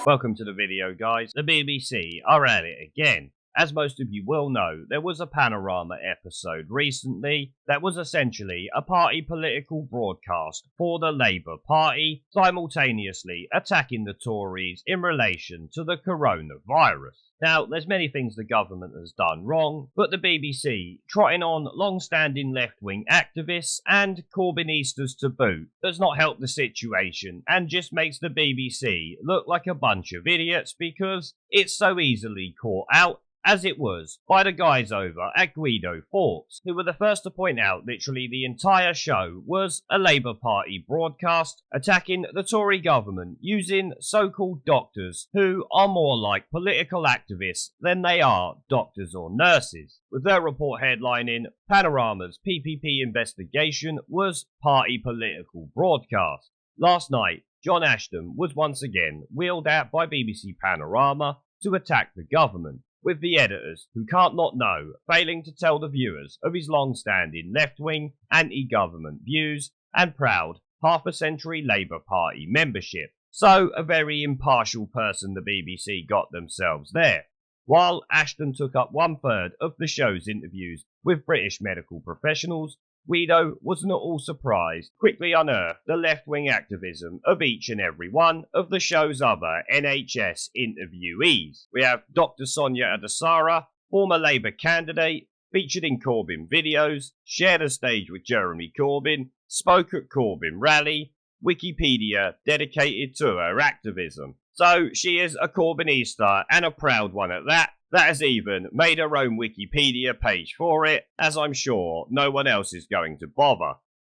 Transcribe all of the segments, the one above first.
Welcome to the video, guys. The BBC are at it again. As most of you will know, there was a Panorama episode recently that was essentially a party political broadcast for the Labour Party, simultaneously attacking the Tories in relation to the coronavirus. Now, there's many things the government has done wrong, but the BBC, trotting on long-standing left-wing activists and Corbynistas to boot, does not help the situation and just makes the BBC look like a bunch of idiots because it's so easily caught out, as it was, by the guys over at Guido Fawkes, who were the first to point out literally the entire show was a Labour Party broadcast attacking the Tory government using so-called doctors who are more like political activists than they are doctors or nurses, with their report headlining, Panorama's PPP investigation was party political broadcast. Last night, John Ashton was once again wheeled out by BBC Panorama to attack the government, with the editors, who can't not know, failing to tell the viewers of his long-standing left-wing, anti-government views and proud half-a-century Labour Party membership. So, a very impartial person the BBC got themselves there. While Ashton took up 1/3 of the show's interviews with British medical professionals, Guido wasn't at all surprised, quickly unearthed the left-wing activism of each and every one of the show's other NHS interviewees. We have Dr. Sonia Adesara, former Labour candidate, featured in Corbyn videos, shared a stage with Jeremy Corbyn, spoke at Corbyn rally, Wikipedia dedicated to her activism. So she is a Corbynista and a proud one at that has even made her own Wikipedia page for it, as I'm sure no one else is going to bother.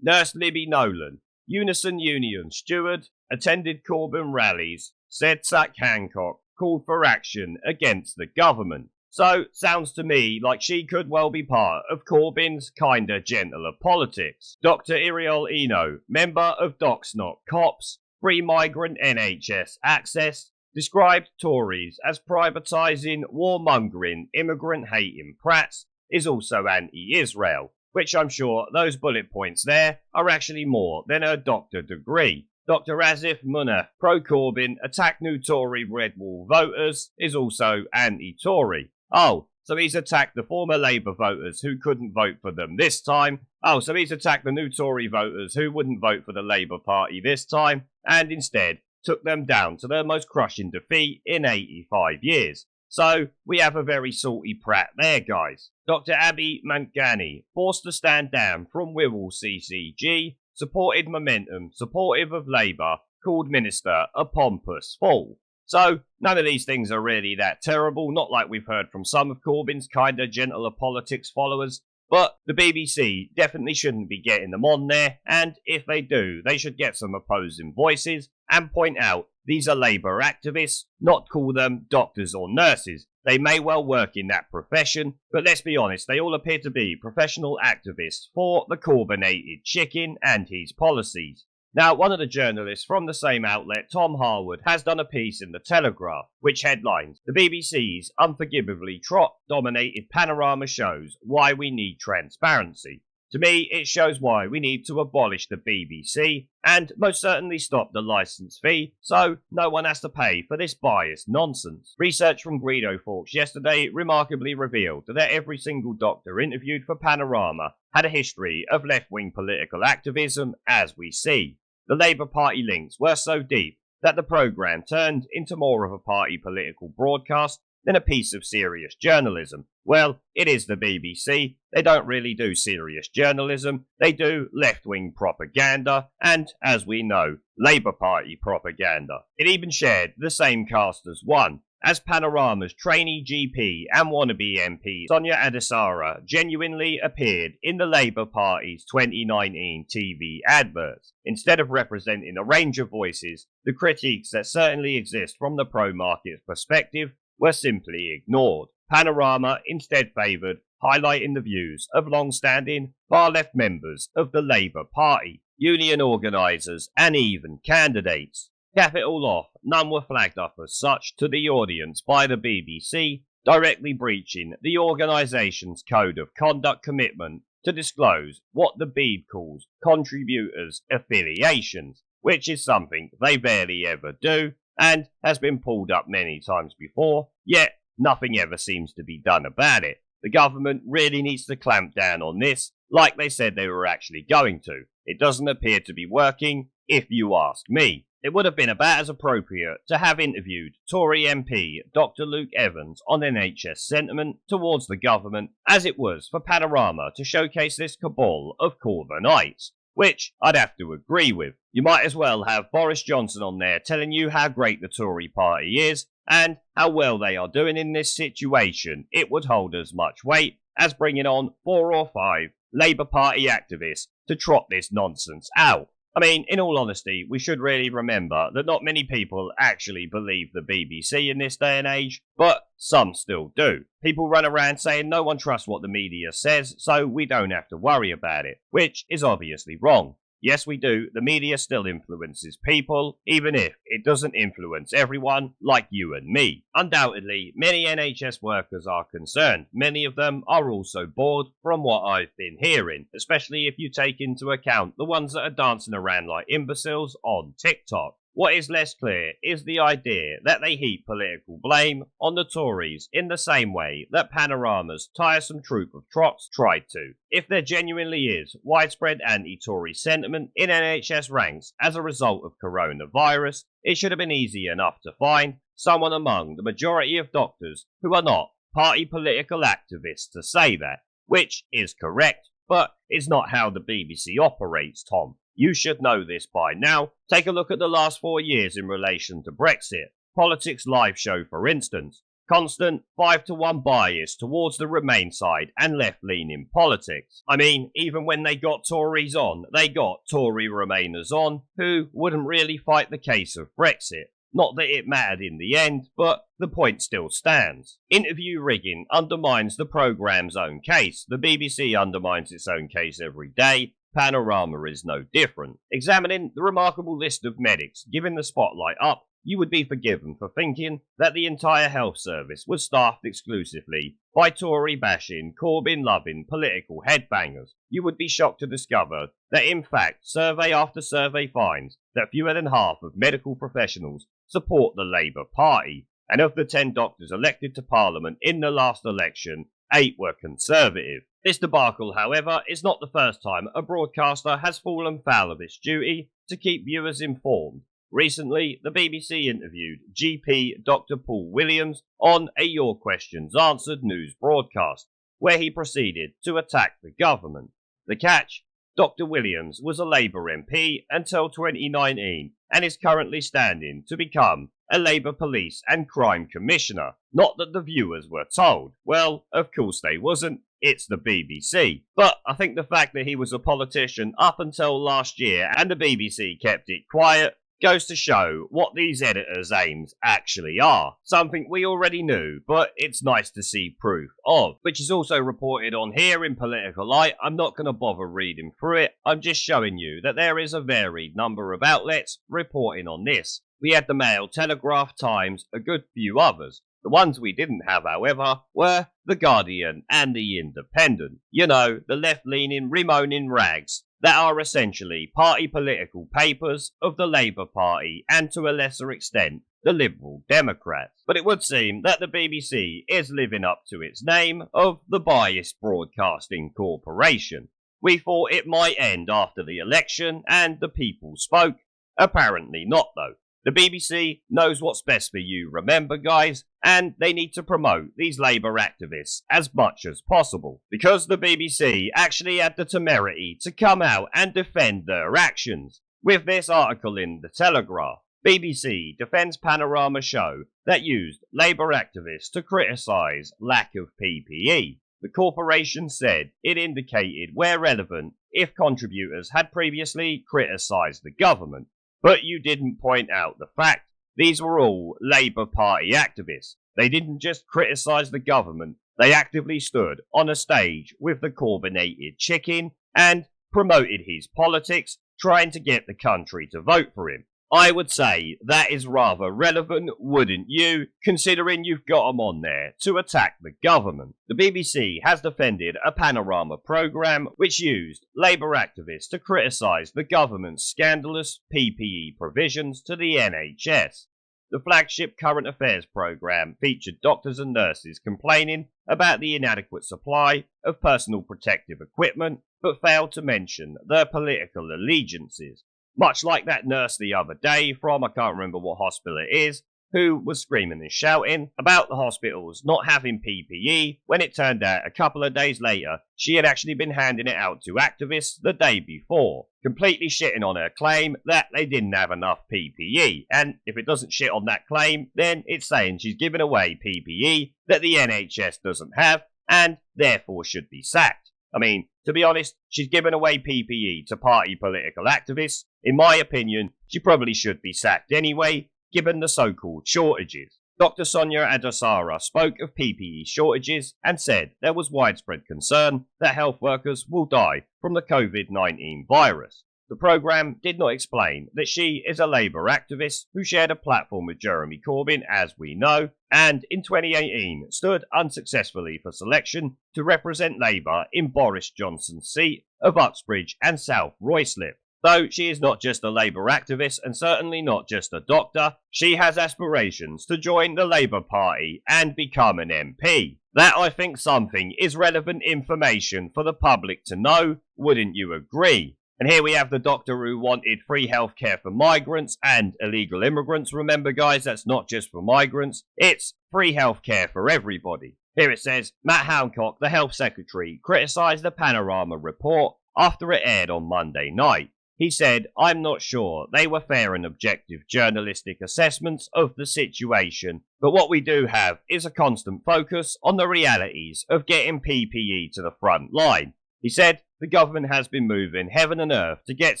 Nurse Libby Nolan, Unison Union steward, attended Corbyn rallies, said sack Hancock, called for action against the government. So, sounds to me like she could well be part of Corbyn's kinda gentler politics. Dr. Iriol Eno, member of Docs Not Cops, Free Migrant NHS Access, described Tories as privatising, warmongering, immigrant-hating prats, is also anti-Israel, which I'm sure those bullet points there are actually more than her doctor degree. Dr. Asif Munaf, pro-Corbyn, attack new Tory Red Wall voters, is also anti-Tory. Oh, so he's attacked the former Labour voters who couldn't vote for them this time. Oh, so he's attacked the new Tory voters who wouldn't vote for the Labour Party this time, and instead took them down to their most crushing defeat in 85 years. So, we have a very salty prat there, guys. Dr. Abby Mangani, forced to stand down from Wirral CCG, supported Momentum, supportive of Labour, called Minister a pompous fool. So, none of these things are really that terrible, not like we've heard from some of Corbyn's kinda gentler politics followers. But the BBC definitely shouldn't be getting them on there, and if they do, they should get some opposing voices and point out these are Labour activists, not call them doctors or nurses. They may well work in that profession, but let's be honest, they all appear to be professional activists for the Corbynated chicken and his policies. Now, one of the journalists from the same outlet, Tom Harwood, has done a piece in The Telegraph, which headlines, the BBC's unforgivably trot-dominated Panorama shows why we need transparency. To me, it shows why we need to abolish the BBC, and most certainly stop the licence fee, so no one has to pay for this biased nonsense. Research from Guido Fawkes yesterday remarkably revealed that every single doctor interviewed for Panorama had a history of left-wing political activism, as we see. The Labour Party links were so deep that the programme turned into more of a party political broadcast than a piece of serious journalism. Well, it is the BBC. They don't really do serious journalism. They do left-wing propaganda and, as we know, Labour Party propaganda. It even shared the same cast as one, as Panorama's trainee GP and wannabe MP Sonia Adesara genuinely appeared in the Labour Party's 2019 TV adverts. Instead of representing a range of voices, the critiques that certainly exist from the pro-market perspective were simply ignored. Panorama instead favoured highlighting the views of long-standing far-left members of the Labour Party, union organisers and even candidates. Cap it all off, none were flagged up as such to the audience by the BBC, directly breaching the organisation's code of conduct commitment to disclose what the Bede calls contributors' affiliations, which is something they barely ever do, and has been pulled up many times before, yet nothing ever seems to be done about it. The government really needs to clamp down on this, like they said they were actually going to. It doesn't appear to be working, if you ask me. It would have been about as appropriate to have interviewed Tory MP Dr. Luke Evans on NHS sentiment towards the government as it was for Panorama to showcase this cabal of Corbynites, which I'd have to agree with. You might as well have Boris Johnson on there telling you how great the Tory party is and how well they are doing in this situation. It would hold as much weight as bringing on 4 or 5 Labour Party activists to trot this nonsense out. I mean, in all honesty, we should really remember that not many people actually believe the BBC in this day and age, but some still do. People run around saying no one trusts what the media says, so we don't have to worry about it, which is obviously wrong. Yes, we do. The media still influences people, even if it doesn't influence everyone like you and me. Undoubtedly, many NHS workers are concerned. Many of them are also bored from what I've been hearing, especially if you take into account the ones that are dancing around like imbeciles on TikTok. What is less clear is the idea that they heap political blame on the Tories in the same way that Panorama's tiresome troupe of trots tried to. If there genuinely is widespread anti-Tory sentiment in NHS ranks as a result of coronavirus, it should have been easy enough to find someone among the majority of doctors who are not party political activists to say that, which is correct, but it's not how the BBC operates, Tom. You should know this by now. Take a look at the last 4 years in relation to Brexit. Politics Live show, for instance. Constant 5-to-1 bias towards the Remain side and left-leaning politics. I mean, even when they got Tories on, they got Tory Remainers on who wouldn't really fight the case of Brexit. Not that it mattered in the end, but the point still stands. Interview rigging undermines the programme's own case. The BBC undermines its own case every day. Panorama is no different. Examining the remarkable list of medics giving the spotlight up, you would be forgiven for thinking that the entire health service was staffed exclusively by Tory-bashing, Corbyn-loving political headbangers. You would be shocked to discover that in fact survey after survey finds that fewer than half of medical professionals support the Labour Party, and of the 10 doctors elected to Parliament in the last election, 8 were Conservative. This debacle, however, is not the first time a broadcaster has fallen foul of its duty to keep viewers informed. Recently, the BBC interviewed GP Dr. Paul Williams on a Your Questions Answered news broadcast, where he proceeded to attack the government. The catch? Dr. Williams was a Labour MP until 2019 and is currently standing to become a Labour Police and Crime Commissioner. Not that the viewers were told. Well, of course they wasn't. It's the BBC. But I think the fact that he was a politician up until last year and the BBC kept it quiet goes to show what these editors' aims actually are. Something we already knew, but it's nice to see proof of, which is also reported on here in Political Light. I'm not going to bother reading through it. I'm just showing you that there is a varied number of outlets reporting on this. We had the Mail, Telegraph, Times, a good few others. The ones we didn't have, however, were The Guardian and The Independent. You know, the left-leaning, remoaning rags that are essentially party political papers of the Labour Party and to a lesser extent the Liberal Democrats. But it would seem that the BBC is living up to its name of the Biased Broadcasting Corporation. We thought it might end after the election and the people spoke. Apparently not, though. The BBC knows what's best for you, remember guys, and they need to promote these Labour activists as much as possible, because the BBC actually had the temerity to come out and defend their actions. With this article in The Telegraph, BBC defends Panorama show that used Labour activists to criticise lack of PPE. The corporation said it indicated where relevant if contributors had previously criticised the government. But you didn't point out the fact these were all Labour Party activists. They didn't just criticise the government, they actively stood on a stage with the Corbynated chicken and promoted his politics, trying to get the country to vote for him. I would say that is rather relevant, wouldn't you, considering you've got them on there to attack the government. The BBC has defended a Panorama programme which used Labour activists to criticise the government's scandalous PPE provisions to the NHS. the flagship current affairs programme featured doctors and nurses complaining about the inadequate supply of personal protective equipment, but failed to mention their political allegiances. Much like that nurse the other day from, I can't remember what hospital it is, who was screaming and shouting about the hospitals not having PPE when it turned out a couple of days later she had actually been handing it out to activists the day before, completely shitting on her claim that they didn't have enough PPE. And if it doesn't shit on that claim, then it's saying she's giving away PPE that the NHS doesn't have and therefore should be sacked. I mean, to be honest, she's given away PPE to party political activists. In my opinion, she probably should be sacked anyway, given the so-called shortages. Dr. Sonia Adosara spoke of PPE shortages and said there was widespread concern that health workers will die from the COVID-19 virus. The programme did not explain that she is a Labour activist who shared a platform with Jeremy Corbyn, as we know, and in 2018 stood unsuccessfully for selection to represent Labour in Boris Johnson's seat of Uxbridge and South Ruislip. Though she is not just a Labour activist and certainly not just a doctor, she has aspirations to join the Labour Party and become an MP. That, I think, something is relevant information for the public to know, wouldn't you agree? And here we have the doctor who wanted free healthcare for migrants and illegal immigrants. Remember, guys, that's not just for migrants. It's free healthcare for everybody. Here it says, Matt Hancock, the Health Secretary, criticised the Panorama report after it aired on Monday night. He said, I'm not sure they were fair and objective journalistic assessments of the situation, but what we do have is a constant focus on the realities of getting PPE to the front line. He said, the government has been moving heaven and earth to get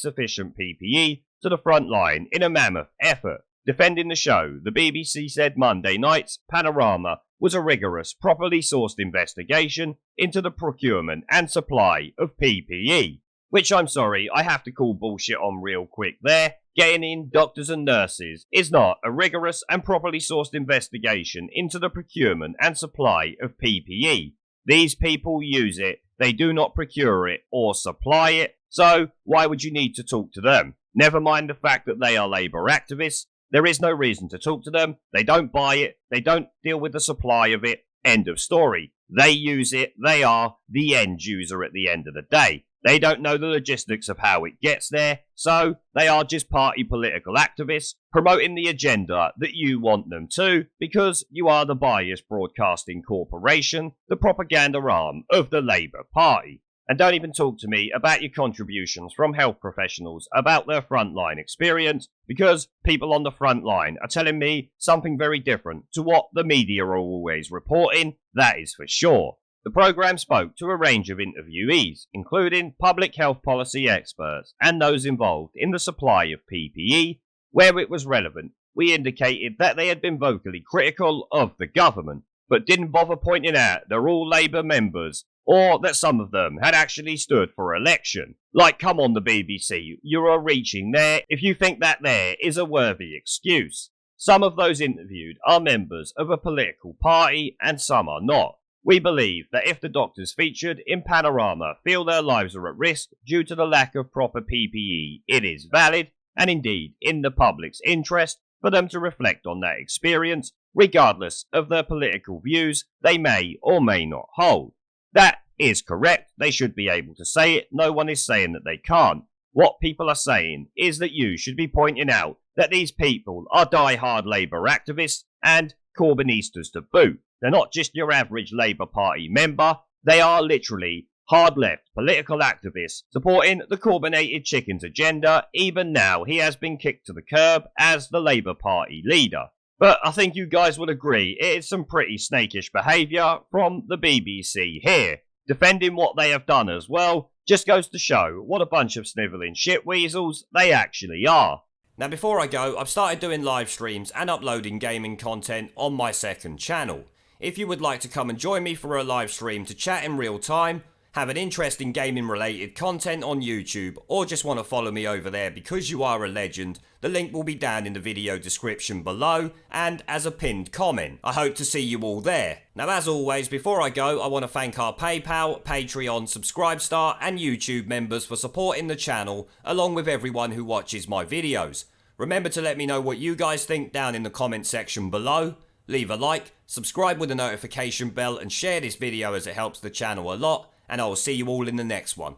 sufficient PPE to the front line in a mammoth effort. Defending the show, the BBC said Monday night's Panorama was a rigorous, properly sourced investigation into the procurement and supply of PPE. Which, I'm sorry, I have to call bullshit on real quick there. Getting in doctors and nurses is not a rigorous and properly sourced investigation into the procurement and supply of PPE. These people use it, they do not procure it or supply it, so why would you need to talk to them? Never mind the fact that they are Labour activists, there is no reason to talk to them, they don't buy it, they don't deal with the supply of it, end of story. They use it, they are the end user at the end of the day. They don't know the logistics of how it gets there, so they are just party political activists promoting the agenda that you want them to because you are the biased broadcasting corporation, the propaganda arm of the Labour Party. And don't even talk to me about your contributions from health professionals about their frontline experience, because people on the front line are telling me something very different to what the media are always reporting, that is for sure. The programme spoke to a range of interviewees, including public health policy experts and those involved in the supply of PPE. Where it was relevant, we indicated that they had been vocally critical of the government, but didn't bother pointing out they're all Labour members, or that some of them had actually stood for election. Like, come on, the BBC, you are reaching there if you think that there is a worthy excuse. Some of those interviewed are members of a political party and some are not. We believe that if the doctors featured in Panorama feel their lives are at risk due to the lack of proper PPE, it is valid, and indeed in the public's interest, for them to reflect on that experience, regardless of their political views they may or may not hold. That is correct, they should be able to say it, no one is saying that they can't. What people are saying is that you should be pointing out that these people are die-hard Labour activists and Corbynistas to boot. They're not just your average Labour Party member, they are literally hard-left political activists supporting the Corbynated Chickens agenda. Even now, he has been kicked to the curb as the Labour Party leader. But I think you guys would agree it is some pretty snakish behaviour from the BBC here. Defending what they have done as well just goes to show what a bunch of snivelling shitweasels they actually are. Now before I go, I've started doing live streams and uploading gaming content on my second channel. If you would like to come and join me for a live stream to chat in real time, have an interest in gaming related content on YouTube, or just want to follow me over there because you are a legend, the link will be down in the video description below and as a pinned comment. I hope to see you all there. Now as always, before I go, I want to thank our PayPal, Patreon, Subscribestar and YouTube members for supporting the channel, along with everyone who watches my videos. Remember to let me know what you guys think down in the comment section below. Leave a like, subscribe with the notification bell and share this video as it helps the channel a lot, and I will see you all in the next one.